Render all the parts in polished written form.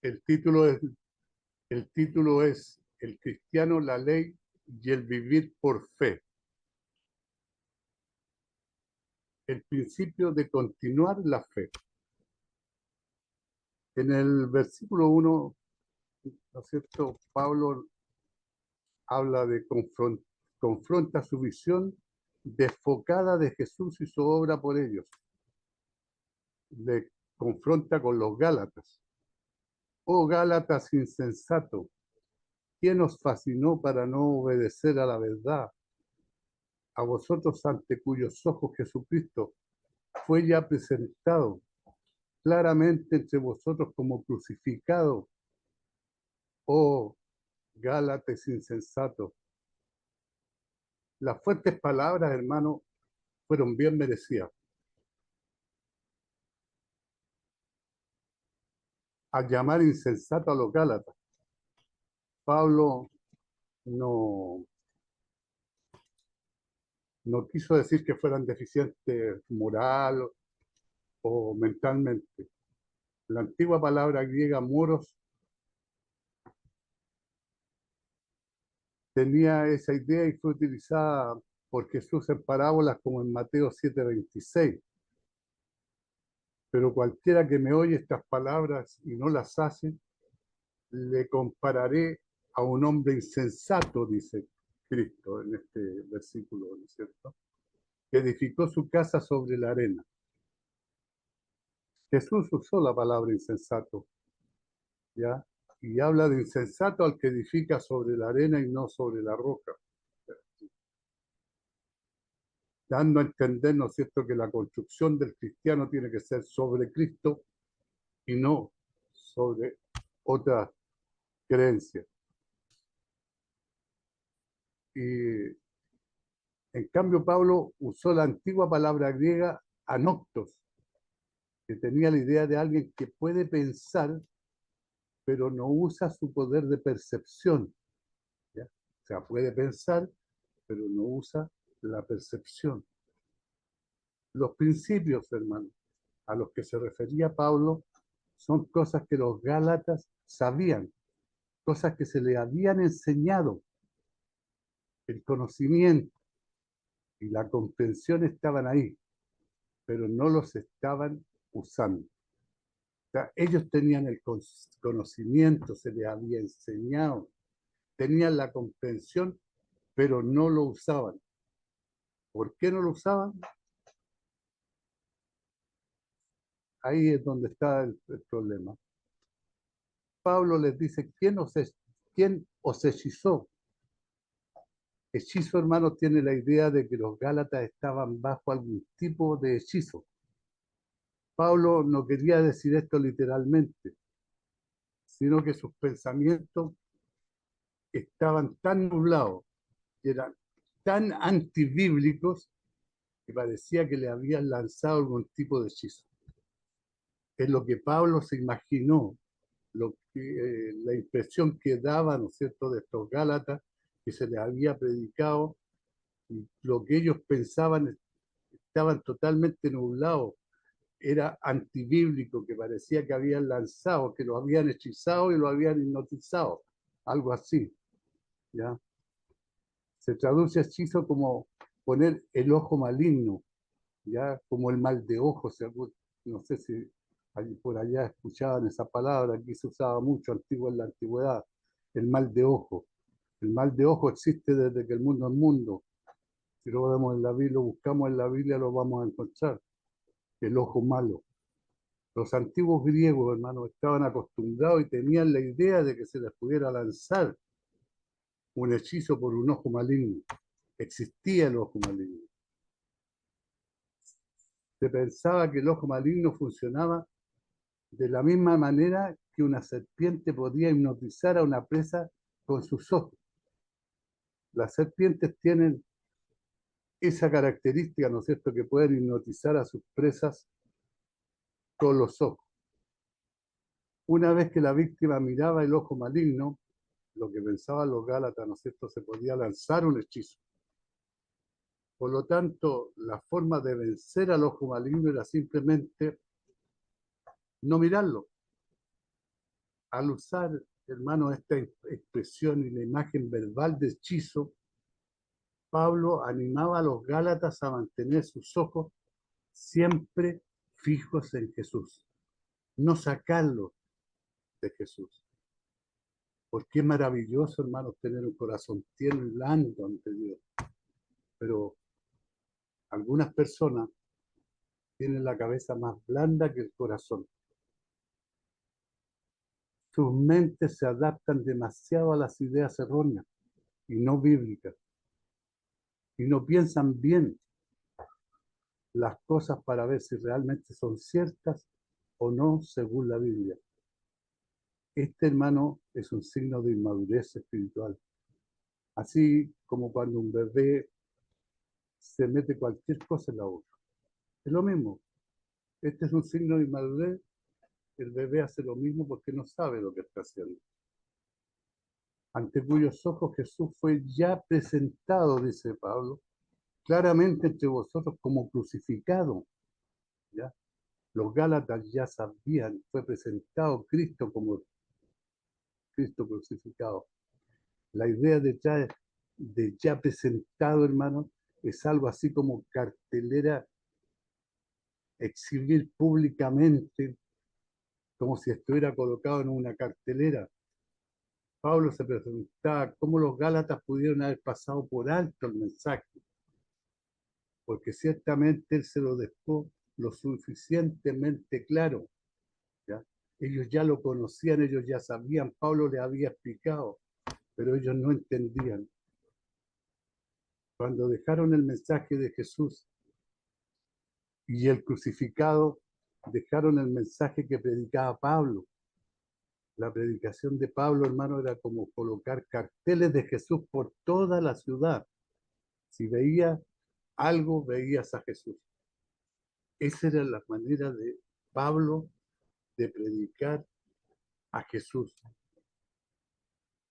El título es, el título es El cristiano, la ley y el vivir por fe. El principio de continuar la fe. En el versículo 1, ¿no es cierto? Pablo habla de confronta su visión desfocada de Jesús y su obra por ellos. Le confronta con los Gálatas. Oh Gálatas insensato, ¿quién os fascinó para no obedecer a la verdad? A vosotros ante cuyos ojos Jesucristo fue ya presentado claramente entre vosotros como crucificado. Oh Gálatas insensato. Las fuertes palabras, hermano, fueron bien merecidas. Al llamar insensato a los Gálatas, Pablo no, no quiso decir que fueran deficientes moral o mentalmente. La antigua palabra griega moros tenía esa idea y fue utilizada por Jesús en parábolas como en Mateo 7:26. Pero cualquiera que me oye estas palabras y no las hace, le compararé a un hombre insensato, dice Cristo en este versículo, ¿no es cierto? Que edificó su casa sobre la arena. Jesús usó la palabra insensato, ¿ya? Y habla de insensato al que edifica sobre la arena y no sobre la roca, dando a entender, ¿no es cierto?, que la construcción del cristiano tiene que ser sobre Cristo y no sobre otras creencias. Y en cambio, Pablo usó la antigua palabra griega anoctos, que tenía la idea de alguien que puede pensar, pero no usa su poder de percepción, ¿ya? O sea, puede pensar, pero no usa la percepción. Los principios, hermano, a los que se refería Pablo, son cosas que los Gálatas sabían, cosas que se le habían enseñado. El conocimiento y la comprensión estaban ahí, pero no los estaban usando. O sea, ellos tenían el conocimiento, se les había enseñado, tenían la comprensión, pero no lo usaban. ¿Por qué no lo usaban? Ahí es donde está el problema. Pablo les dice, quién os hechizó? Hechizo, hermano, tiene la idea de que los Gálatas estaban bajo algún tipo de hechizo. Pablo no quería decir esto literalmente, sino que sus pensamientos estaban tan nublados, eran tan antibíblicos, que parecía que le habían lanzado algún tipo de hechizo. Es lo que Pablo se imaginó, la impresión que daba, ¿no es cierto?, de estos Gálatas, que se les había predicado, y lo que ellos pensaban estaban totalmente nublados, era antibíblico, que parecía que habían lanzado, que lo habían hechizado y lo habían hipnotizado, algo así, ¿ya? Se traduce hechizo como poner el ojo maligno, ¿ya? Como el mal de ojo, no sé si por allá escuchaban esa palabra, aquí se usaba mucho antiguo en la antigüedad, el mal de ojo. El mal de ojo existe desde que el mundo es mundo. Si lo vemos en la Biblia, lo buscamos en la Biblia, lo vamos a encontrar. El ojo malo. Los antiguos griegos, hermanos, estaban acostumbrados y tenían la idea de que se les pudiera lanzar un hechizo por un ojo maligno. Existía el ojo maligno. Se pensaba que el ojo maligno funcionaba de la misma manera que una serpiente podía hipnotizar a una presa con sus ojos. Las serpientes tienen esa característica, ¿no es cierto?, que pueden hipnotizar a sus presas con los ojos. Una vez que la víctima miraba el ojo maligno, lo que pensaban los Gálatas, ¿no es cierto?, se podía lanzar un hechizo. Por lo tanto, la forma de vencer al ojo maligno era simplemente no mirarlo. al usar, hermano, esta expresión y la imagen verbal de hechizo, Pablo animaba a los Gálatas a mantener sus ojos siempre fijos en Jesús, no sacarlos de Jesús. Porque es maravilloso, hermanos, tener un corazón tierno y blando ante Dios. Pero algunas personas tienen la cabeza más blanda que el corazón. Sus mentes se adaptan demasiado a las ideas erróneas y no bíblicas. Y no piensan bien las cosas para ver si realmente son ciertas o no según la Biblia. Este, hermano, es un signo de inmadurez espiritual. Así como cuando un bebé se mete cualquier cosa en la boca. Es lo mismo. Este es un signo de inmadurez. El bebé hace lo mismo porque no sabe lo que está haciendo. Ante cuyos ojos Jesús fue ya presentado, dice Pablo, claramente entre vosotros como crucificado. ¿Ya? Los Gálatas ya sabían, fue presentado Cristo como Cristo crucificado. La idea de ya presentado, hermano, es algo así como cartelera, exhibir públicamente, como si estuviera colocado en una cartelera. Pablo se preguntaba cómo los Gálatas pudieron haber pasado por alto el mensaje, porque ciertamente él se lo dejó lo suficientemente claro. ¿Ya? Ellos ya lo conocían, ellos ya sabían, Pablo les había explicado, pero ellos no entendían. Cuando dejaron el mensaje de Jesús y el crucificado, dejaron el mensaje que predicaba Pablo. La predicación de Pablo, hermano, era como colocar carteles de Jesús por toda la ciudad. Si veías algo, veías a Jesús. Esa era la manera de Pablo de predicar a Jesús.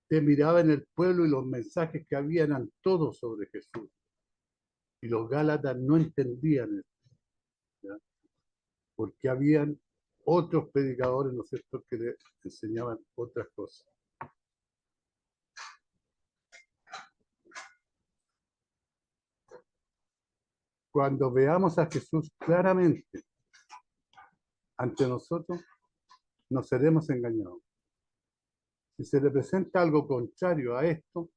Te miraba en el pueblo y los mensajes que había eran todos sobre Jesús. Y los Gálatas no entendían esto, ¿ya? Porque habían otros predicadores, ¿no es cierto?, que le enseñaban otras cosas. Cuando veamos a Jesús claramente ante nosotros, no seremos engañados. Si se le presenta algo contrario a esto,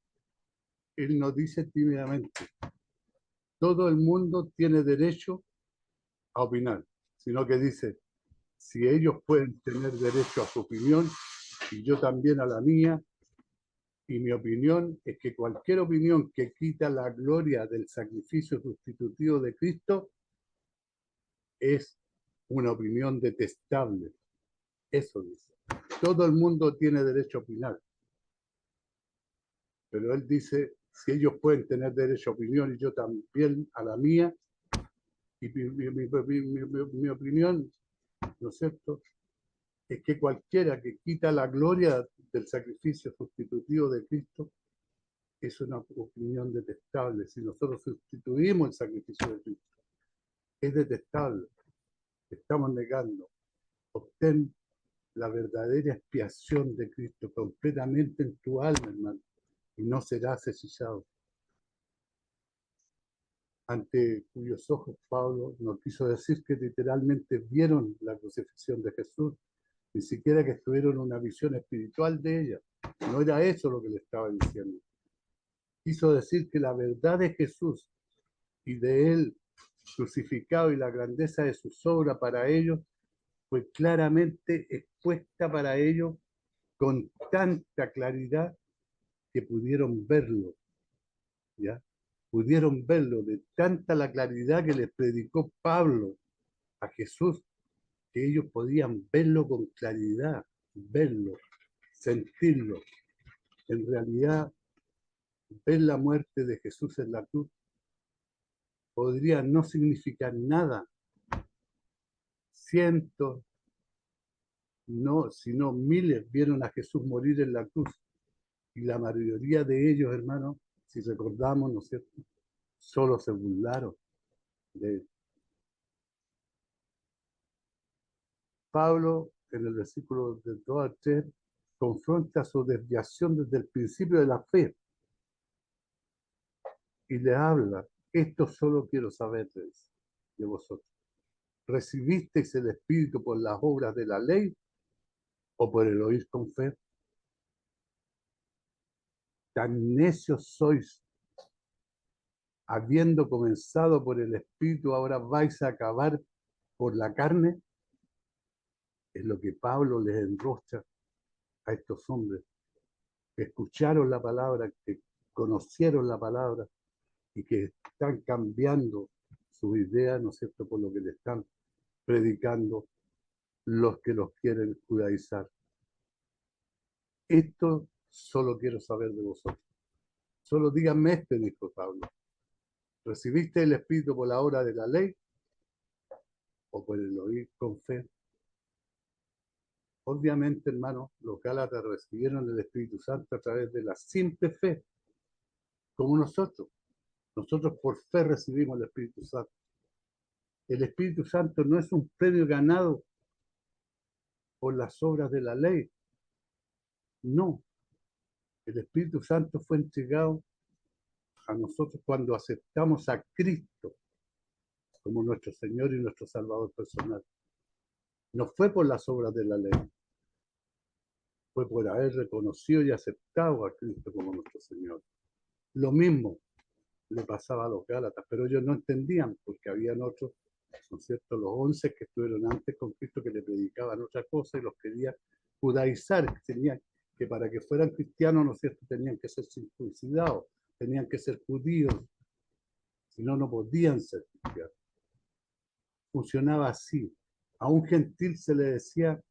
Él nos dice tímidamente, todo el mundo tiene derecho a opinar, sino que dice, si ellos pueden tener derecho a su opinión y yo también a la mía, y mi opinión es que cualquier opinión que quita la gloria del sacrificio sustitutivo de Cristo es una opinión detestable. Eso dice. Todo el mundo tiene derecho a opinar. Pero él dice, si ellos pueden tener derecho a opinión y yo también a la mía, y mi opinión, ¿no es cierto?, es que cualquiera que quita la gloria del sacrificio sustitutivo de Cristo es una opinión detestable. Si nosotros sustituimos el sacrificio de Cristo, es detestable. Estamos negando. Obtén la verdadera expiación de Cristo completamente en tu alma, hermano, y no serás hechizado. Ante cuyos ojos Pablo no quiso decir que literalmente vieron la crucifixión de Jesús, ni siquiera que tuvieron una visión espiritual de ella. No era eso lo que le estaba diciendo. Quiso decir que la verdad de Jesús y de él crucificado y la grandeza de sus obras para ellos fue claramente expuesta para ellos con tanta claridad que pudieron verlo, ¿ya? Pudieron verlo de tanta la claridad que les predicó Pablo a Jesús, que ellos podían verlo con claridad, verlo, sentirlo. En realidad, ver la muerte de Jesús en la cruz podría no significar nada. Cientos, no, sino miles vieron a Jesús morir en la cruz. Y la mayoría de ellos, hermanos, si recordamos, ¿no es cierto?, solo se burlaron de él. Pablo, en el versículo del 2 al 3, confronta su desviación desde el principio de la fe y le habla, esto solo quiero saber de vosotros. ¿Recibisteis el Espíritu por las obras de la ley o por el oír con fe? Tan necios sois, habiendo comenzado por el Espíritu, ahora vais a acabar por la carne. Es lo que Pablo les enrostra a estos hombres que escucharon la palabra, que conocieron la palabra y que están cambiando sus ideas, ¿no es cierto?, por lo que le están predicando los que los quieren judaizar. Esto solo quiero saber de vosotros. Solo díganme dijo Pablo. ¿Recibiste el Espíritu por la obra de la ley o por el oír con fe? Obviamente, hermanos, los Gálatas recibieron el Espíritu Santo a través de la simple fe, como nosotros. Nosotros por fe recibimos el Espíritu Santo. El Espíritu Santo no es un premio ganado por las obras de la ley. No. El Espíritu Santo fue entregado a nosotros cuando aceptamos a Cristo como nuestro Señor y nuestro Salvador personal. No fue por las obras de la ley, fue por haber reconocido y aceptado a Cristo como nuestro Señor. Lo mismo le pasaba a los Gálatas, pero ellos no entendían porque habían otros, ¿no es cierto?, los 11 que estuvieron antes con Cristo que le predicaban otra cosa y los querían judaizar, que tenían que para que fueran cristianos, ¿no es cierto?, tenían que ser circuncidados, tenían que ser judíos, si no, no podían ser cristianos. Funcionaba así. A un gentil se le decía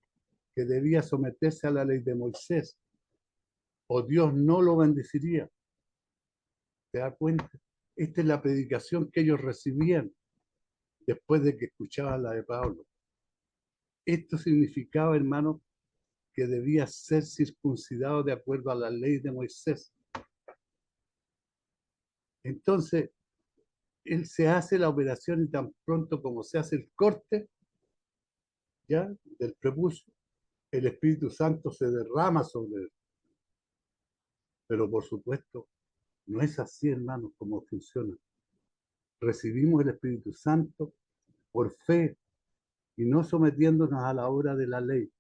que debía someterse a la ley de Moisés, o Dios no lo bendeciría. ¿Te das cuenta? Esta es la predicación que ellos recibían después de que escuchaban la de Pablo. Esto significaba, hermano, que debía ser circuncidado de acuerdo a la ley de Moisés. Entonces, él se hace la operación y tan pronto como se hace el corte, ¿ya?, del prepucio, el Espíritu Santo se derrama sobre él. Pero por supuesto, no es así, hermanos, como funciona. Recibimos el Espíritu Santo por fe y no sometiéndonos a la obra de la ley.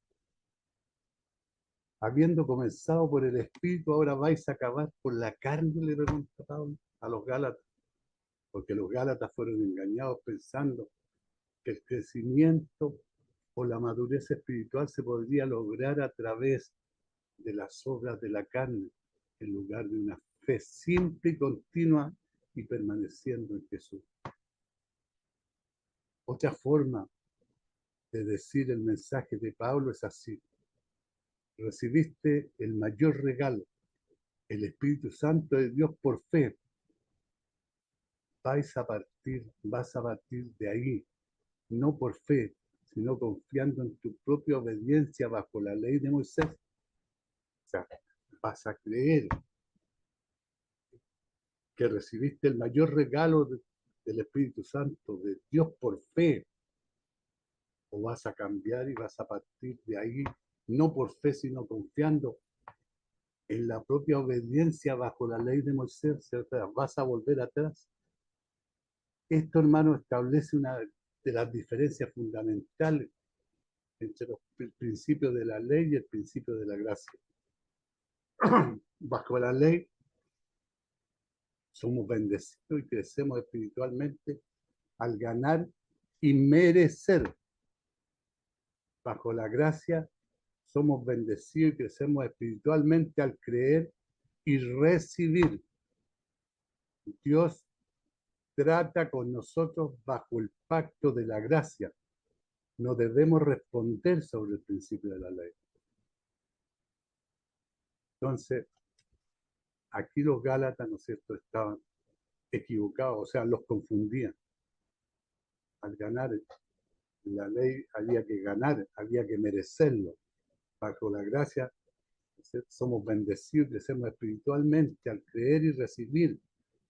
Habiendo comenzado por el Espíritu, ahora vais a acabar por la carne, le pregunta Pablo a los Gálatas, porque los Gálatas fueron engañados pensando que el crecimiento o la madurez espiritual se podría lograr a través de las obras de la carne, en lugar de una fe simple y continua y permaneciendo en Jesús. Otra forma de decir el mensaje de Pablo es así: recibiste el mayor regalo, el Espíritu Santo de Dios por fe. Vas a partir de ahí, no por fe, sino confiando en tu propia obediencia bajo la ley de Moisés. O sea, vas a creer que recibiste el mayor regalo del Espíritu Santo de Dios por fe, o vas a cambiar y vas a partir de ahí, no por fe, sino confiando en la propia obediencia bajo la ley de Moisés. O sea, vas a volver atrás. Esto, hermano, establece una de las diferencias fundamentales entre el principio de la ley y el principio de la gracia. Bajo la ley somos bendecidos y crecemos espiritualmente al ganar y merecer. Bajo la gracia somos bendecidos y crecemos espiritualmente al creer y recibir. Dios trata con nosotros bajo el pacto de la gracia. No debemos responder sobre el principio de la ley. Entonces, aquí los Gálatas, ¿no es cierto?, estaban equivocados, o sea, los confundían. Al ganar la ley había que ganar, había que merecerlo. Bajo la gracia somos bendecidos, crecemos espiritualmente al creer y recibir.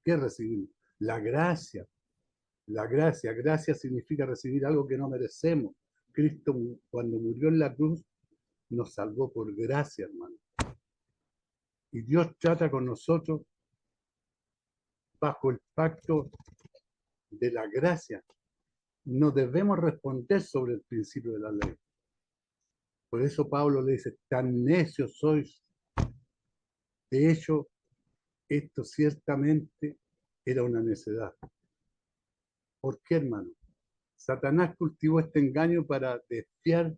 ¿Qué recibimos? La gracia. La gracia. Gracia significa recibir algo que no merecemos. Cristo, cuando murió en la cruz, nos salvó por gracia, hermano. Y Dios trata con nosotros bajo el pacto de la gracia. No debemos responder sobre el principio de la ley. Por eso Pablo le dice, tan necios sois. De hecho, esto ciertamente era una necedad. ¿Por qué, hermano? Satanás cultivó este engaño para desviar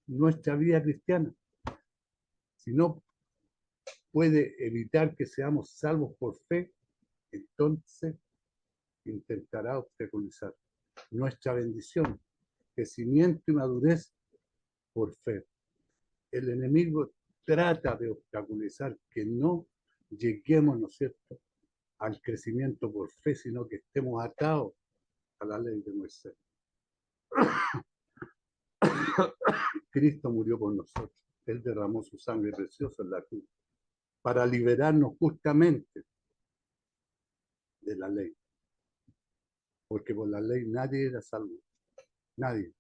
nuestra vida cristiana. Si no puede evitar que seamos salvos por fe, entonces intentará obstaculizar nuestra bendición, crecimiento y madurez por fe. El enemigo trata de obstaculizar que no lleguemos, ¿no es cierto?, al crecimiento por fe, sino que estemos atados a la ley de Moisés. Cristo murió por nosotros. Él derramó su sangre preciosa en la cruz para liberarnos justamente de la ley. Porque por la ley nadie era salvo. Nadie.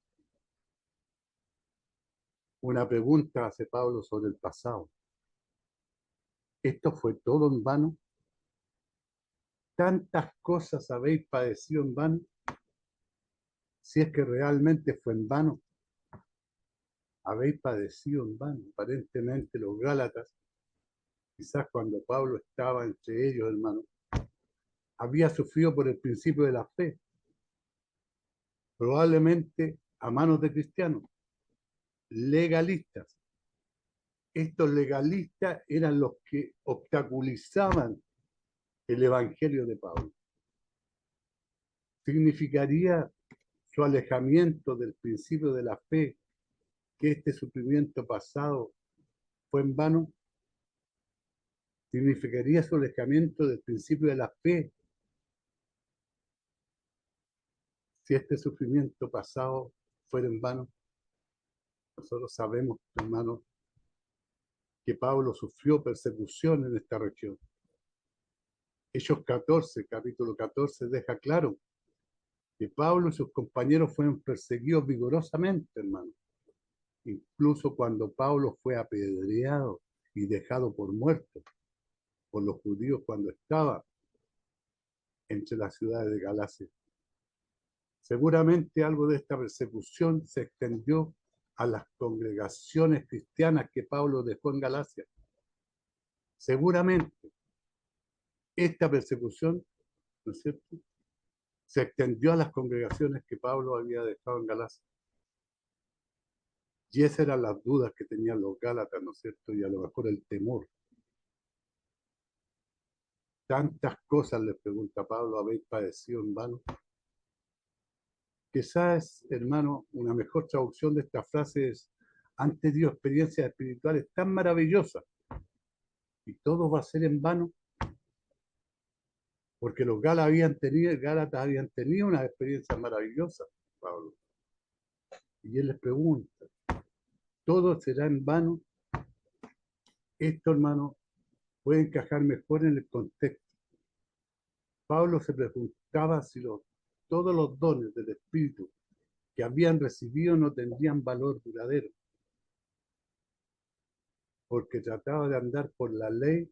Una pregunta hace Pablo sobre el pasado. ¿Esto fue todo en vano? ¿Tantas cosas habéis padecido en vano? Si es que realmente fue en vano, habéis padecido en vano. Aparentemente los Gálatas, quizás cuando Pablo estaba entre ellos, hermano, había sufrido por el principio de la fe, probablemente a manos de cristianos, legalistas. Estos legalistas eran los que obstaculizaban el evangelio de Pablo. ¿Significaría su alejamiento del principio de la fe que este sufrimiento pasado fue en vano? ¿Significaría su alejamiento del principio de la fe si este sufrimiento pasado fuera en vano? Nosotros sabemos, hermanos, que Pablo sufrió persecución en esta región. Hechos 14, capítulo 14, deja claro que Pablo y sus compañeros fueron perseguidos vigorosamente, hermano. Incluso cuando Pablo fue apedreado y dejado por muerto por los judíos cuando estaba entre las ciudades de Galacia. Seguramente algo de esta persecución se extendió a las congregaciones cristianas que Pablo dejó en Galacia. Seguramente esta persecución, ¿no es cierto?, se extendió a las congregaciones que Pablo había dejado en Galacia. Y esas eran las dudas que tenían los gálatas, ¿no es cierto?, y a lo mejor el temor. Tantas cosas, les pregunta Pablo, habéis padecido en vano. Quizás, hermano, una mejor traducción de esta frase es: han tenido experiencias espirituales tan maravillosas y todo va a ser en vano, porque los gálatas habían tenido unas experiencias maravillosas, Pablo. Y él les pregunta, ¿todo será en vano? Esto, hermano, puede encajar mejor en el contexto. Pablo se preguntaba si todos los dones del Espíritu que habían recibido no tendrían valor duradero, porque trataban de andar por la ley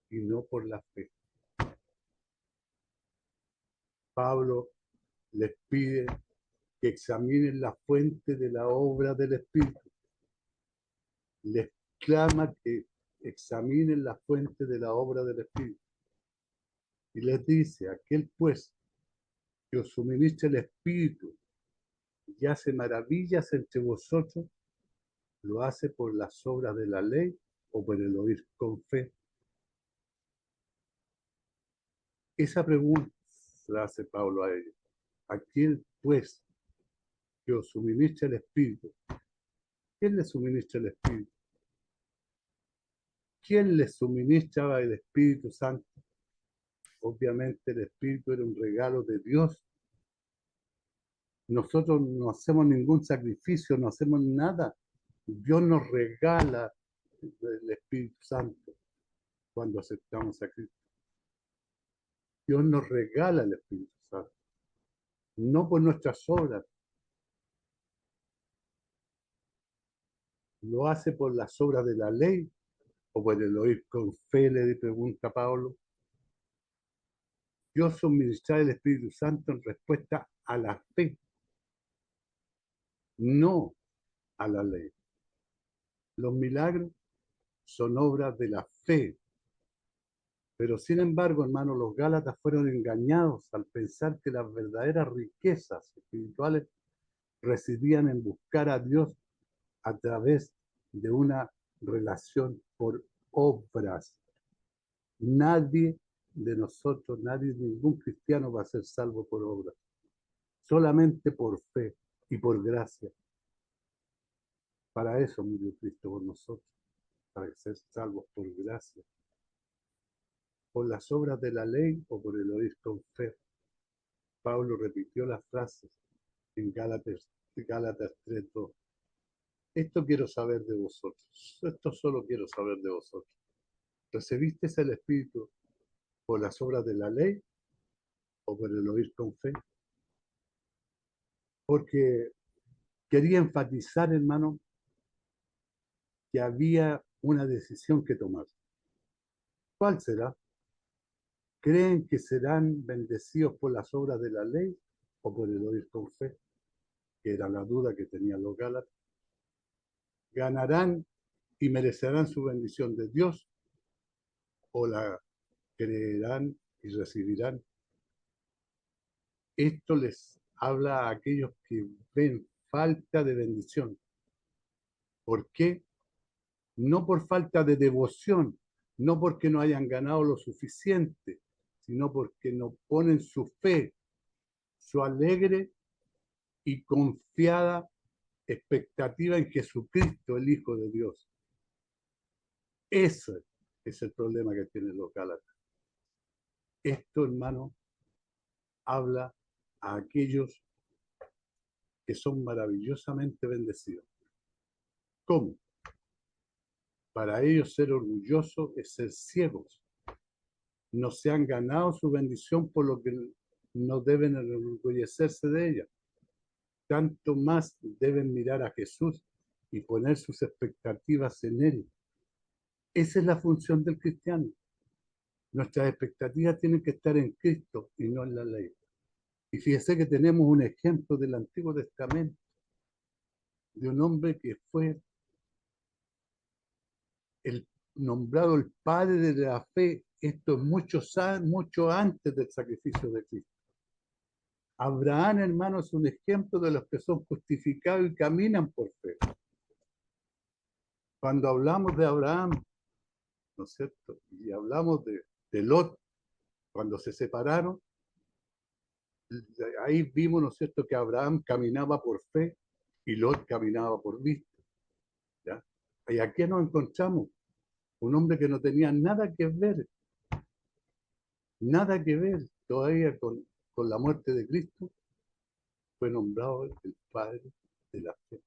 y no por la fe. Pablo les pide que examinen la fuente de la obra del Espíritu. Les clama que examinen la fuente de la obra del Espíritu. Y les dice, aquel pues que os suministra el Espíritu y hace maravillas entre vosotros, ¿lo hace por las obras de la ley o por el oír con fe? Esa pregunta la hace Pablo a ellos. Aquel pues que os suministra el Espíritu. ¿Quién les suministra el Espíritu? ¿Quién les suministraba el Espíritu Santo? Obviamente el Espíritu era un regalo de Dios. Nosotros no hacemos ningún sacrificio, no hacemos nada. Dios nos regala el Espíritu Santo cuando aceptamos a Cristo. Dios nos regala el Espíritu Santo, no por nuestras obras. ¿Lo hace por las obras de la ley o por el oír con fe? Le pregunta Pablo. Dios suministra el Espíritu Santo en respuesta a la fe, no a la ley. Los milagros son obras de la fe. Pero sin embargo, hermanos, los Gálatas fueron engañados al pensar que las verdaderas riquezas espirituales residían en buscar a Dios a través de una relación por obras. Nadie de nosotros, nadie, ningún cristiano va a ser salvo por obras, solamente por fe y por gracia. Para eso murió Cristo por nosotros, para ser salvos por gracia. Por las obras de la ley o por el oír con fe. Pablo repitió las frases en Gálatas 3:2. Esto quiero saber de vosotros. Esto solo quiero saber de vosotros. ¿Recibisteis el Espíritu por las obras de la ley o por el oír con fe? Porque quería enfatizar, hermano, que había una decisión que tomar. ¿Cuál será? ¿Creen que serán bendecidos por las obras de la ley o por el oír con fe? Que era la duda que tenían los Gálatas. ¿Ganarán y merecerán su bendición de Dios o la creerán y recibirán? Esto les habla a aquellos que ven falta de bendición. ¿Por qué? No por falta de devoción, no porque no hayan ganado lo suficiente, sino porque no ponen su fe, su alegre y confiada expectativa en Jesucristo, el Hijo de Dios. Ese es el problema que tienen los Gálatas. Esto, hermano, habla a aquellos que son maravillosamente bendecidos. ¿Cómo? Para ellos ser orgullosos es ser ciegos. No se han ganado su bendición, por lo que no deben enorgullecerse de ella. Tanto más deben mirar a Jesús y poner sus expectativas en Él. Esa es la función del cristiano. Nuestras expectativas tienen que estar en Cristo y no en la ley. Y fíjese que tenemos un ejemplo del Antiguo Testamento de un hombre que fue el nombrado el padre de la fe. Esto es mucho antes del sacrificio de Cristo. Abraham, hermano, es un ejemplo de los que son justificados y caminan por fe. Cuando hablamos de Abraham, ¿no es cierto? Y hablamos de Lot, cuando se separaron, ahí vimos, ¿no es cierto?, que Abraham caminaba por fe y Lot caminaba por vista. ¿Ya? Y aquí nos encontramos un hombre que no tenía nada que ver todavía con la muerte de Cristo, fue nombrado el padre de la fe.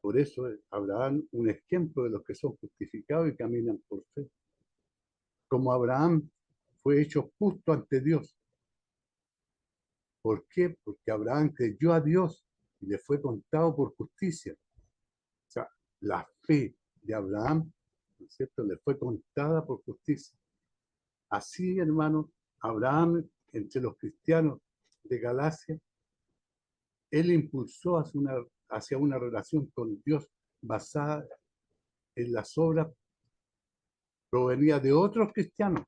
Por eso Abraham, un ejemplo de los que son justificados y caminan por fe. Como Abraham fue hecho justo ante Dios. ¿Por qué? Porque Abraham creyó a Dios y le fue contado por justicia. O sea, la fe de Abraham, ¿no es cierto?, le fue contada por justicia. Así, hermano, Abraham, entre los cristianos de Galacia, él impulsó hacia una relación con Dios basada en las obras, provenía de otros cristianos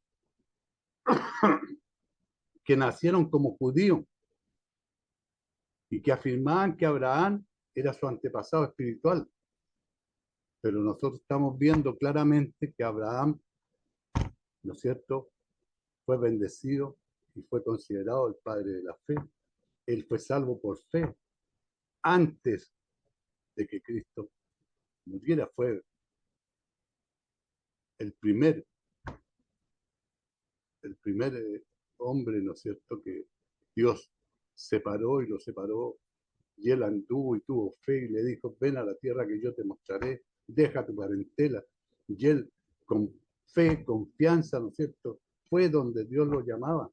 que nacieron como judíos y que afirmaban que Abraham era su antepasado espiritual. Pero nosotros estamos viendo claramente que Abraham, ¿no es cierto?, fue bendecido y fue considerado el padre de la fe. Él fue salvo por fe antes de que Cristo muriera. Fue el primer hombre, ¿no es cierto?, que Dios separó y lo separó, y él anduvo y tuvo fe y le dijo: ven a la tierra que yo te mostraré, deja tu parentela. Y él, con fe, confianza, ¿no es cierto?, fue donde Dios lo llamaba.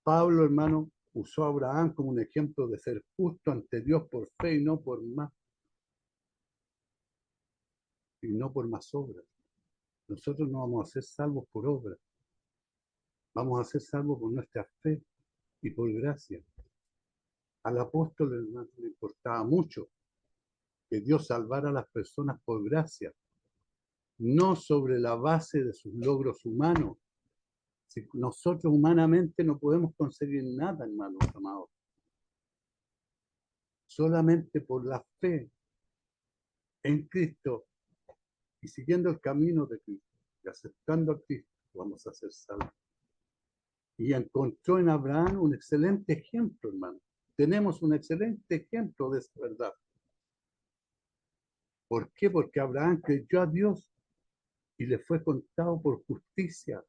Pablo, hermano, usó a Abraham como un ejemplo de ser justo ante Dios por fe y no por más obras. Nosotros no vamos a ser salvos por obras, vamos a ser salvos por nuestra fe y por gracia. Al apóstol le importaba mucho que Dios salvara a las personas por gracia, no sobre la base de sus logros humanos. Si nosotros humanamente no podemos conseguir nada, hermanos amados. Solamente por la fe en Cristo y siguiendo el camino de Cristo y aceptando a Cristo, vamos a ser salvos. Y encontró en Abraham un excelente ejemplo, hermano. Tenemos un excelente ejemplo de esa verdad. ¿Por qué? Porque Abraham creyó a Dios y le fue contado por justicia.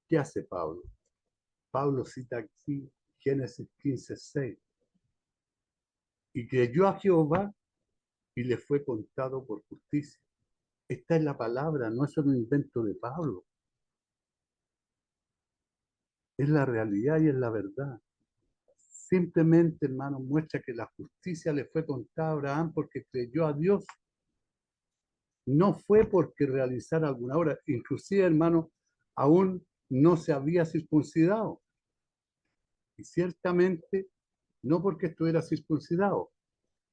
¿Qué hace Pablo? Pablo cita aquí Génesis 15:6. Y creyó a Jehová y le fue contado por justicia. Esta es la palabra, no es un invento de Pablo. Es la realidad y es la verdad. Simplemente, hermano, muestra que la justicia le fue contada a Abraham porque creyó a Dios. No fue porque realizara alguna obra. Inclusive, hermano, aún no se había circuncidado. Y ciertamente, no porque estuviera circuncidado.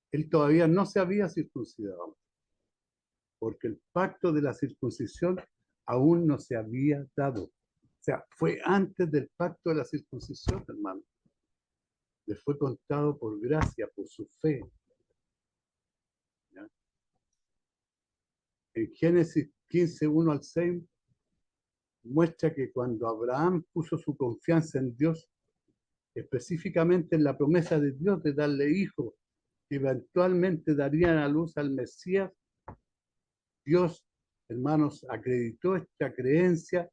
Él todavía no se había circuncidado. Porque el pacto de la circuncisión aún no se había dado. O sea, fue antes del pacto de la circuncisión, hermano. Le fue contado por gracia, por su fe. ¿Ya? En Génesis 15:1-6 muestra que cuando Abraham puso su confianza en Dios, específicamente en la promesa de Dios de darle hijos que eventualmente darían a luz al Mesías, Dios, hermanos, acreditó esta creencia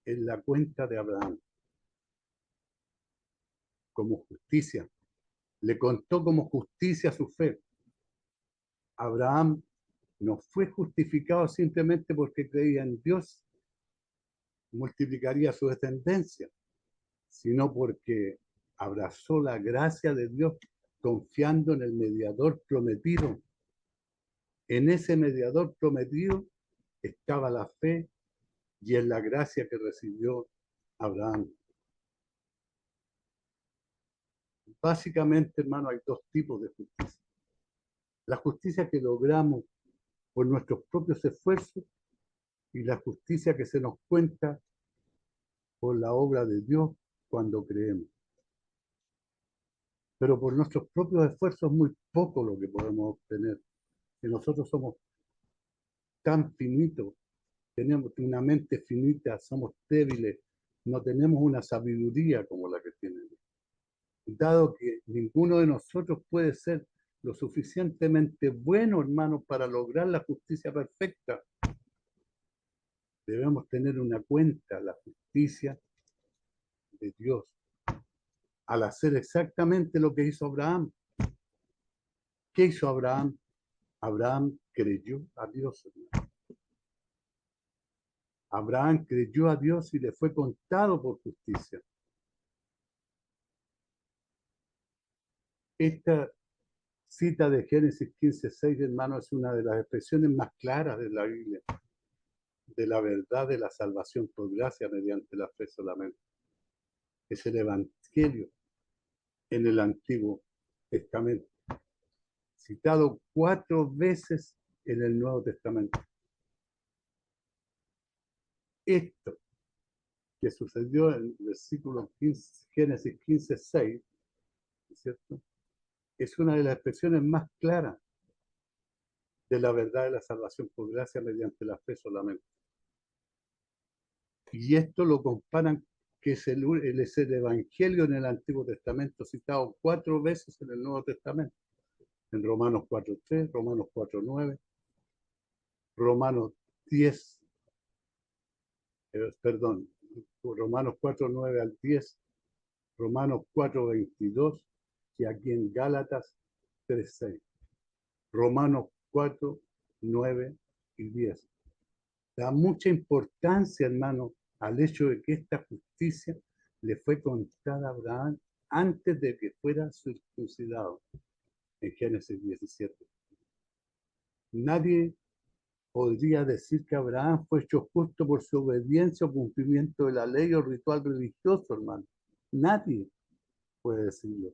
en la cuenta de Abraham como justicia. Le contó como justicia su fe. Abraham no fue justificado simplemente porque creía en Dios, multiplicaría su descendencia, sino porque abrazó la gracia de Dios confiando en el mediador prometido. En ese mediador prometido estaba la fe y en la gracia que recibió Abraham. Básicamente, hermano, hay dos tipos de justicia. La justicia que logramos por nuestros propios esfuerzos y la justicia que se nos cuenta por la obra de Dios cuando creemos. Pero por nuestros propios esfuerzos es muy poco lo que podemos obtener. Si nosotros somos tan finitos, tenemos una mente finita, somos débiles, no tenemos una sabiduría como la que tienen. Dado que ninguno de nosotros puede ser lo suficientemente bueno, hermanos, para lograr la justicia perfecta, debemos tener una cuenta, la justicia de Dios, al hacer exactamente lo que hizo Abraham. ¿Qué hizo Abraham? Abraham creyó a Dios, hermano. Abraham creyó a Dios y le fue contado por justicia. Esta cita de Génesis 15:6, hermano, es una de las expresiones más claras de la Biblia, de la verdad de la salvación por gracia mediante la fe solamente. Es el Evangelio en el Antiguo Testamento, citado 4 veces en el Nuevo Testamento. Esto que sucedió en el versículo 15, Génesis 15:6, ¿cierto? Es una de las expresiones más claras de la verdad de la salvación por gracia mediante la fe solamente. Y esto lo comparan que es el Evangelio en el Antiguo Testamento, citado 4 veces en el Nuevo Testamento. En Romanos 4:3, Romanos 4:9, Romanos 10, Romanos 4:9-10, Romanos 4:22 y aquí en Gálatas 3:6. Romanos 4:9-10. Da mucha importancia, hermano, al hecho de que esta justicia le fue contada a Abraham antes de que fuera circuncidado, en Génesis 17. Nadie podría decir que Abraham fue hecho justo por su obediencia o cumplimiento de la ley o ritual religioso, hermano. Nadie puede decirlo.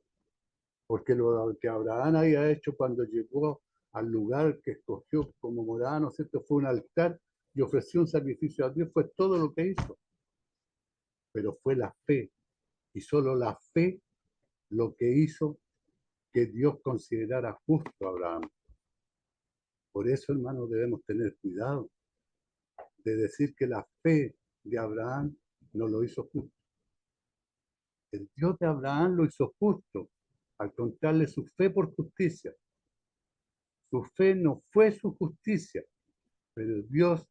Porque lo que Abraham había hecho cuando llegó al lugar que escogió como morada, ¿no es cierto?, fue un altar y ofreció un sacrificio a Dios, fue todo lo que hizo. Pero fue la fe, y solo la fe lo que hizo que Dios considerara justo a Abraham. Por eso, hermanos, debemos tener cuidado de decir que la fe de Abraham no lo hizo justo. El Dios de Abraham lo hizo justo al contarle su fe por justicia. Su fe no fue su justicia, pero Dios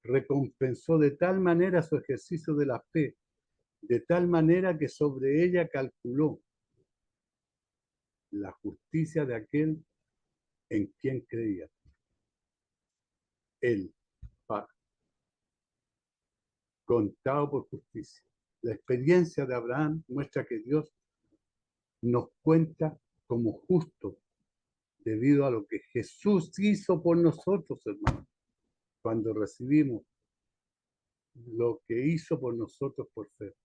recompensó de tal manera su ejercicio de la fe, de tal manera que sobre ella calculó la justicia de aquel en quien creía. Él, contado por justicia. La experiencia de Abraham muestra que Dios nos cuenta como justo debido a lo que Jesús hizo por nosotros, hermanos, cuando recibimos lo que hizo por nosotros por fe.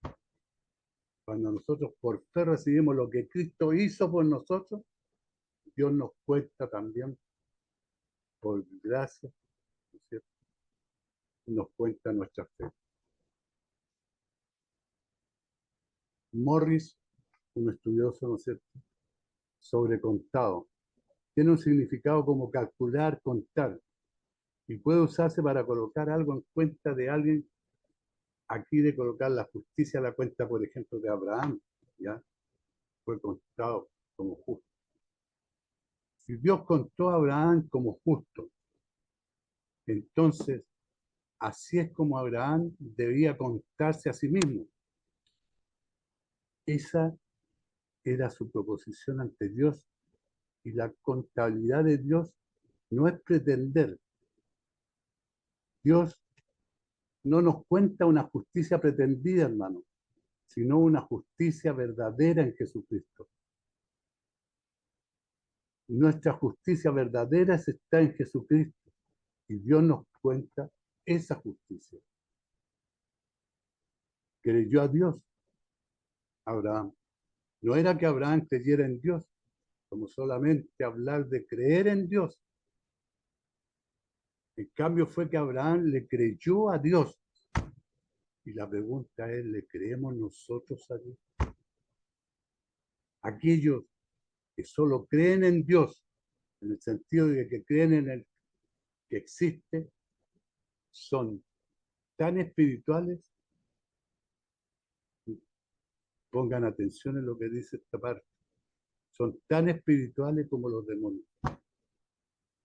Cuando nosotros por fe recibimos lo que Cristo hizo por nosotros, Dios nos cuenta también por gracia, ¿no es cierto? Nos cuenta nuestra fe. Morris, un estudioso, ¿no es cierto?, sobre contado, tiene un significado como calcular, contar, y puede usarse para colocar algo en cuenta de alguien. Aquí de colocar la justicia a la cuenta, por ejemplo, de Abraham, ¿ya? Fue contado como justo. Si Dios contó a Abraham como justo, entonces así es como Abraham debía contarse a sí mismo. Esa era su proposición ante Dios, y la contabilidad de Dios no es pretender. Dios no nos cuenta una justicia pretendida, hermano, sino una justicia verdadera en Jesucristo. Nuestra justicia verdadera está en Jesucristo, y Dios nos cuenta esa justicia. Creyó a Dios Abraham. No era que Abraham creyera en Dios, como solamente hablar de creer en Dios. En cambio fue que Abraham le creyó a Dios. Y la pregunta es, ¿le creemos nosotros a Dios? Aquellos que solo creen en Dios, en el sentido de que creen en el que existe, son tan espirituales. Pongan atención en lo que dice esta parte. Son tan espirituales como los demonios.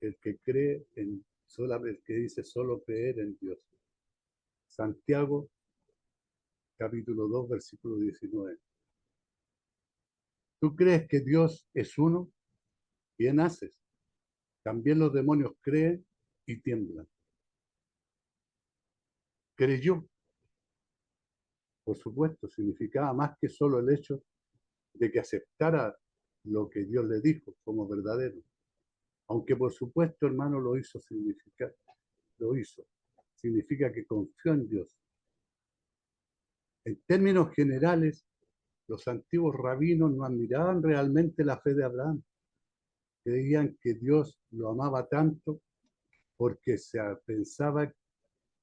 El que cree en solamente, el que dice solo creer en Dios. Santiago, capítulo 2, versículo 19. ¿Tú crees que Dios es uno? Bien haces. También los demonios creen y tiemblan. Creyó, por supuesto, significaba más que solo el hecho de que aceptara lo que Dios le dijo como verdadero. Aunque por supuesto, hermano, lo hizo. Significa que confió en Dios. En términos generales, los antiguos rabinos no admiraban realmente la fe de Abraham. Creían que Dios lo amaba tanto porque se pensaba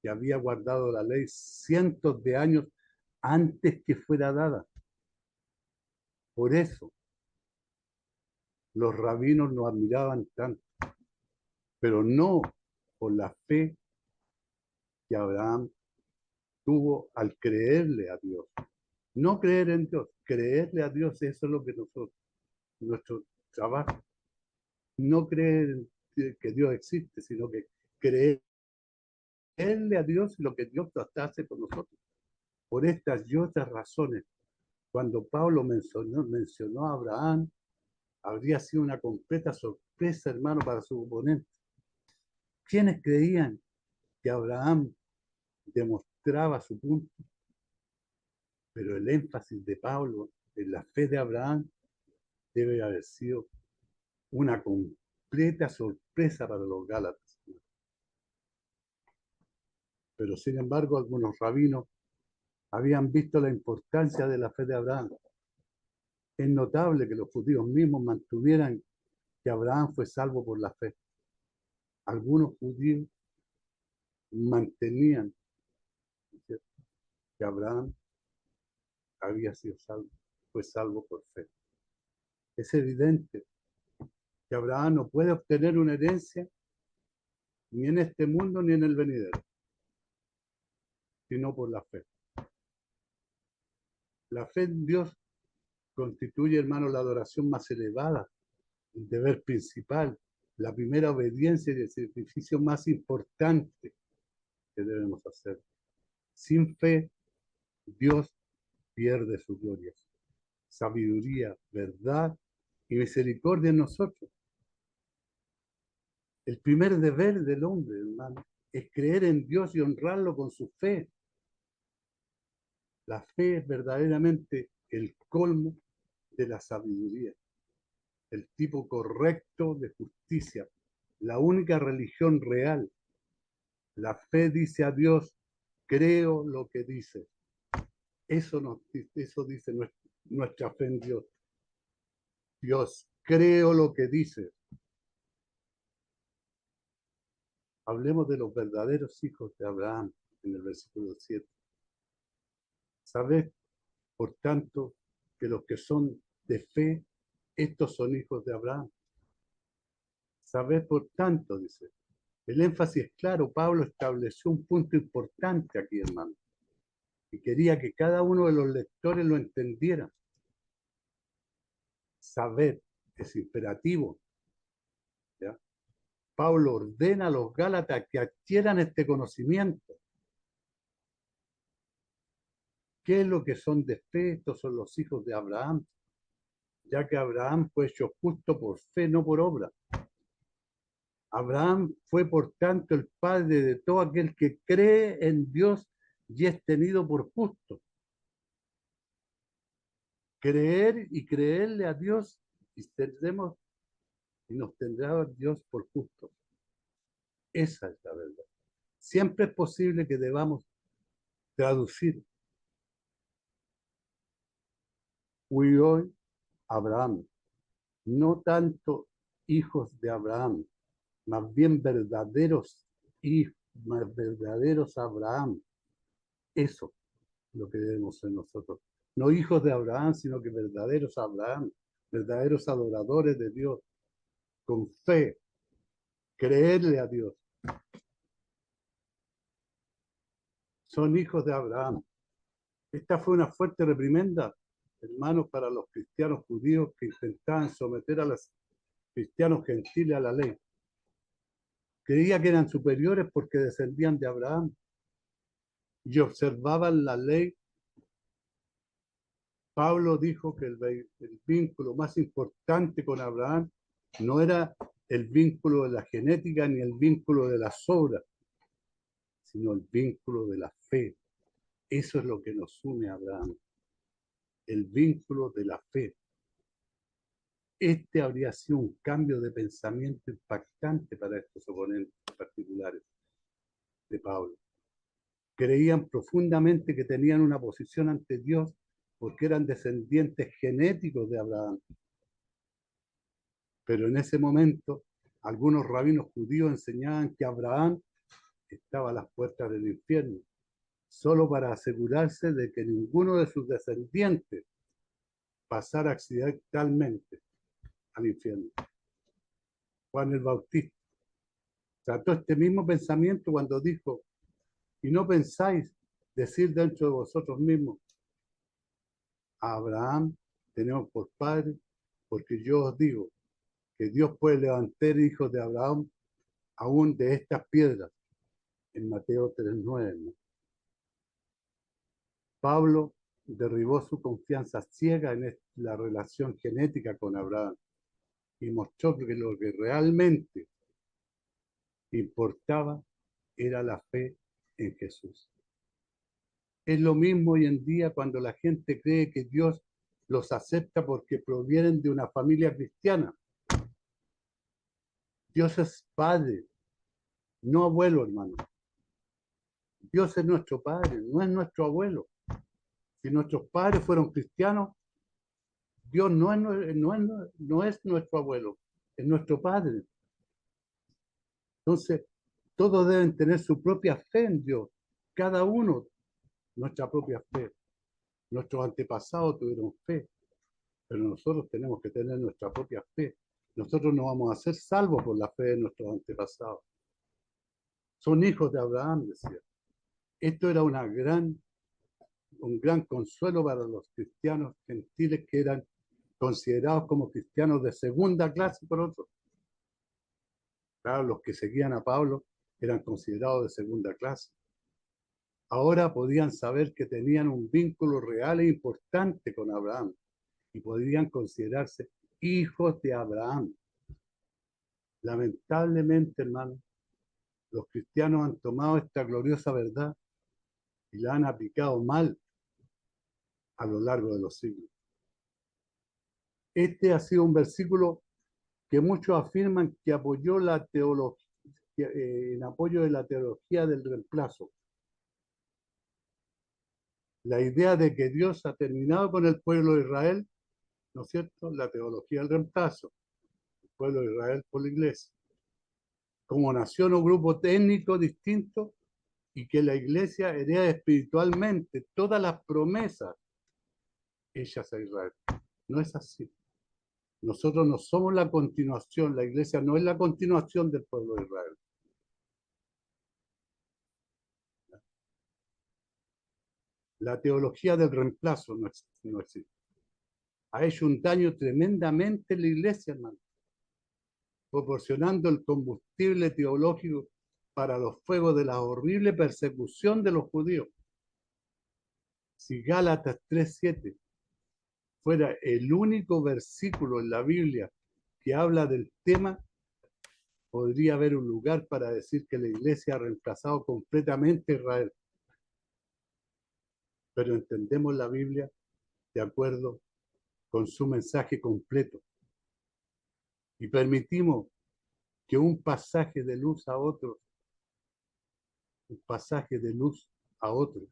que había guardado la ley cientos de años antes que fuera dada. Por eso los rabinos lo admiraban tanto, pero no por la fe que Abraham tuvo al creerle a Dios. No creer en Dios, creerle a Dios, eso es lo que nosotros, nuestro trabajo. No creer que Dios existe, sino que creerle a Dios y lo que Dios hace con nosotros. Por estas y otras razones, cuando Pablo mencionó a Abraham, habría sido una completa sorpresa, hermano, para su oponente. ¿Quiénes creían que Abraham demostraba su punto? Pero el énfasis de Pablo en la fe de Abraham debe haber sido una completa sorpresa para los gálatas. Pero sin embargo, algunos rabinos habían visto la importancia de la fe de Abraham. Es notable que los judíos mismos mantuvieran que Abraham fue salvo por la fe. Algunos judíos mantenían, ¿cierto?, que Abraham había sido salvo, fue salvo por fe. Es evidente que Abraham no puede obtener una herencia ni en este mundo ni en el venidero, sino por la fe. La fe en Dios constituye, hermano, la adoración más elevada, el deber principal, la primera obediencia y el sacrificio más importante que debemos hacer. Sin fe, Dios pierde su gloria, sabiduría, verdad y misericordia en nosotros. El primer deber del hombre, hermano, es creer en Dios y honrarlo con su fe. La fe es verdaderamente el colmo de la sabiduría, el tipo correcto de justicia, la única religión real. La fe dice a Dios, creo lo que dice. Eso dice nuestra fe en Dios. Dios, creo lo que dice. Hablemos de los verdaderos hijos de Abraham en el versículo 7. ¿Sabes, por tanto, que los que son de fe, estos son hijos de Abraham? ¿Sabes, por tanto? Dice. El énfasis es claro. Pablo estableció un punto importante aquí, hermano, y quería que cada uno de los lectores lo entendiera. Saber es imperativo, ¿ya? Pablo ordena a los gálatas que adquieran este conocimiento. ¿Qué es lo que son de fe? Estos son los hijos de Abraham, ya que Abraham fue hecho justo por fe, no por obra. Abraham fue, por tanto, el padre de todo aquel que cree en Dios y es tenido por justo. Creer y creerle a Dios y nos tendrá Dios por justo. Esa es la verdad. Siempre es posible que debamos traducir hoy Abraham, no tanto hijos de Abraham, más bien verdaderos hijos, más verdaderos Abraham. Eso es lo que debemos ser nosotros. No hijos de Abraham, sino que verdaderos Abraham, verdaderos adoradores de Dios, con fe, creerle a Dios. Son hijos de Abraham. Esta fue una fuerte reprimenda, hermanos, para los cristianos judíos que intentaban someter a los cristianos gentiles a la ley. Creía que eran superiores porque descendían de Abraham y observaban la ley. Pablo dijo que el vínculo más importante con Abraham no era el vínculo de la genética ni el vínculo de las obras, sino el vínculo de la fe. Eso es lo que nos une a Abraham, el vínculo de la fe. Este habría sido un cambio de pensamiento impactante para estos oponentes particulares de Pablo. Creían profundamente que tenían una posición ante Dios porque eran descendientes genéticos de Abraham. Pero en ese momento, algunos rabinos judíos enseñaban que Abraham estaba a las puertas del infierno, solo para asegurarse de que ninguno de sus descendientes pasara accidentalmente al infierno. Juan el Bautista trató este mismo pensamiento cuando dijo, y no pensáis decir dentro de vosotros mismos, a Abraham tenemos por padre, porque yo os digo que Dios puede levantar hijos de Abraham aún de estas piedras, en Mateo 3:9. ¿No? Pablo derribó su confianza ciega en la relación genética con Abraham y mostró que lo que realmente importaba era la fe en Jesús. Es lo mismo hoy en día cuando la gente cree que Dios los acepta porque provienen de una familia cristiana. Dios es padre, no abuelo, hermano. Dios es nuestro padre, no es nuestro abuelo. Si nuestros padres fueron cristianos, Dios no es nuestro abuelo, es nuestro padre. Entonces, todos deben tener su propia fe en Dios, cada uno nuestra propia fe. Nuestros antepasados tuvieron fe, pero nosotros tenemos que tener nuestra propia fe. Nosotros no vamos a ser salvos por la fe de nuestros antepasados. Son hijos de Abraham, decía. Esto era un gran consuelo para los cristianos gentiles que eran considerados como cristianos de segunda clase por otros. Claro, los que seguían a Pablo eran considerados de segunda clase. Ahora podían saber que tenían un vínculo real e importante con Abraham y podían considerarse hijos de Abraham. Lamentablemente, hermano, los cristianos han tomado esta gloriosa verdad y la han aplicado mal a lo largo de los siglos. Este ha sido un versículo que muchos afirman que apoyó la teología, en apoyo de la teología del reemplazo. La idea de que Dios ha terminado con el pueblo de Israel, ¿no es cierto? La teología del reemplazo, el pueblo de Israel por la iglesia, como nación o grupo étnico distinto, y que la iglesia hereda espiritualmente todas las promesas hechas a Israel. No es así. Nosotros no somos la continuación, la iglesia no es la continuación del pueblo de Israel. La teología del reemplazo no existe. Ha hecho un daño tremendamente en la iglesia, hermano, proporcionando el combustible teológico para los fuegos de la horrible persecución de los judíos. Si Gálatas 3:7 fuera el único versículo en la Biblia que habla del tema, podría haber un lugar para decir que la iglesia ha reemplazado completamente a Israel. Pero entendemos la Biblia de acuerdo con su mensaje completo y permitimos que un pasaje de luz a otro, un pasaje de luz a otro,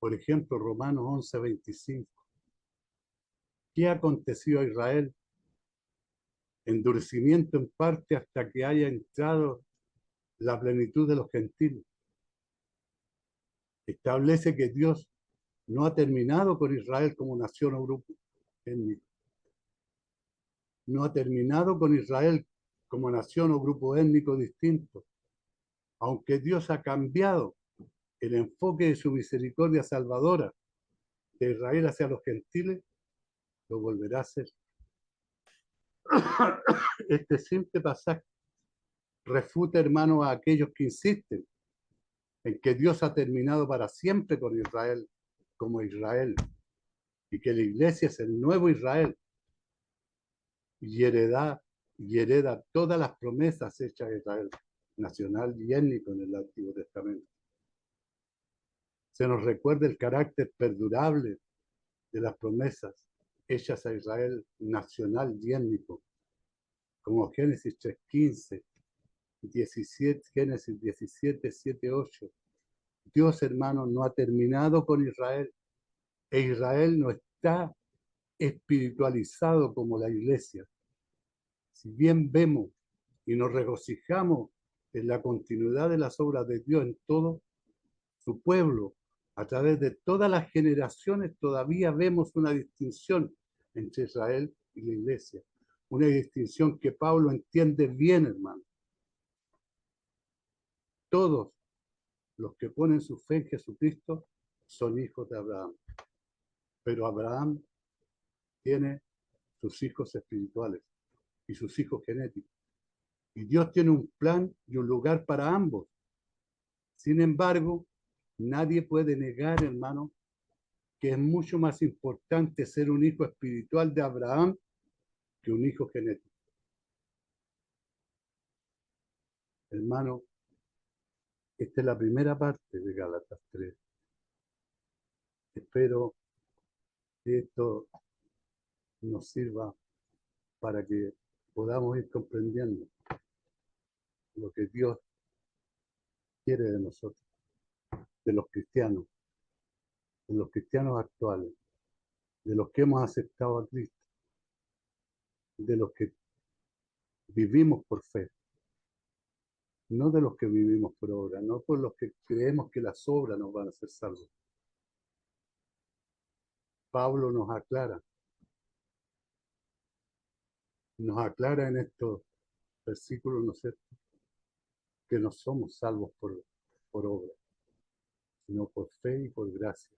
por ejemplo, Romanos 11:25. ¿Qué ha acontecido a Israel? Endurecimiento en parte hasta que haya entrado la plenitud de los gentiles. Establece que Dios no ha terminado con Israel como nación o grupo étnico. No ha terminado con Israel como nación o grupo étnico distinto. Aunque Dios ha cambiado el enfoque de su misericordia salvadora de Israel hacia los gentiles, lo volverá a hacer. Este simple pasaje refuta, hermano, a aquellos que insisten en que Dios ha terminado para siempre con Israel como Israel y que la iglesia es el nuevo Israel y hereda todas las promesas hechas a Israel, nacional y étnico en el Antiguo Testamento. Se nos recuerda el carácter perdurable de las promesas hechas a Israel nacional y étnico, como Génesis 3:15, 17, Génesis 17, 7, 8. Dios, hermano, no ha terminado con Israel, e Israel no está espiritualizado como la iglesia. Si bien vemos y nos regocijamos en la continuidad de las obras de Dios en todo su pueblo, a través de todas las generaciones, todavía vemos una distinción entre Israel y la iglesia. Una distinción que Pablo entiende bien, hermano. Todos los que ponen su fe en Jesucristo son hijos de Abraham. Pero Abraham tiene sus hijos espirituales y sus hijos genéticos. Y Dios tiene un plan y un lugar para ambos. Sin embargo, nadie puede negar, hermano, que es mucho más importante ser un hijo espiritual de Abraham que un hijo genético. Hermano, esta es la primera parte de Gálatas 3. Espero que esto nos sirva para que podamos ir comprendiendo lo que Dios quiere de nosotros, de los cristianos actuales, de los que hemos aceptado a Cristo, de los que vivimos por fe, no de los que vivimos por obra, no por los que creemos que las obras nos van a hacer salvos. Pablo nos aclara en estos versículos, ¿no es cierto?, que no somos salvos por obra, sino por fe y por gracia.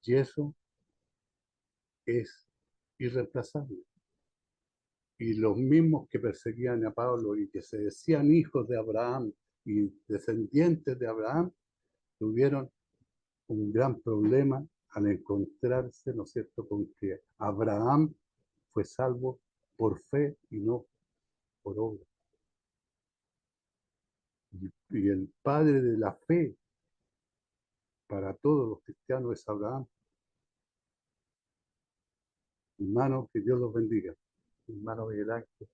Y eso es irreemplazable. Y los mismos que perseguían a Pablo y que se decían hijos de Abraham y descendientes de Abraham, tuvieron un gran problema al encontrarse, ¿no es cierto?, con que Abraham fue salvo por fe y no por obra. Y el padre de la fe para todos los cristianos es Abraham. Hermanos, que Dios los bendiga. Hermano Miguel Ángel.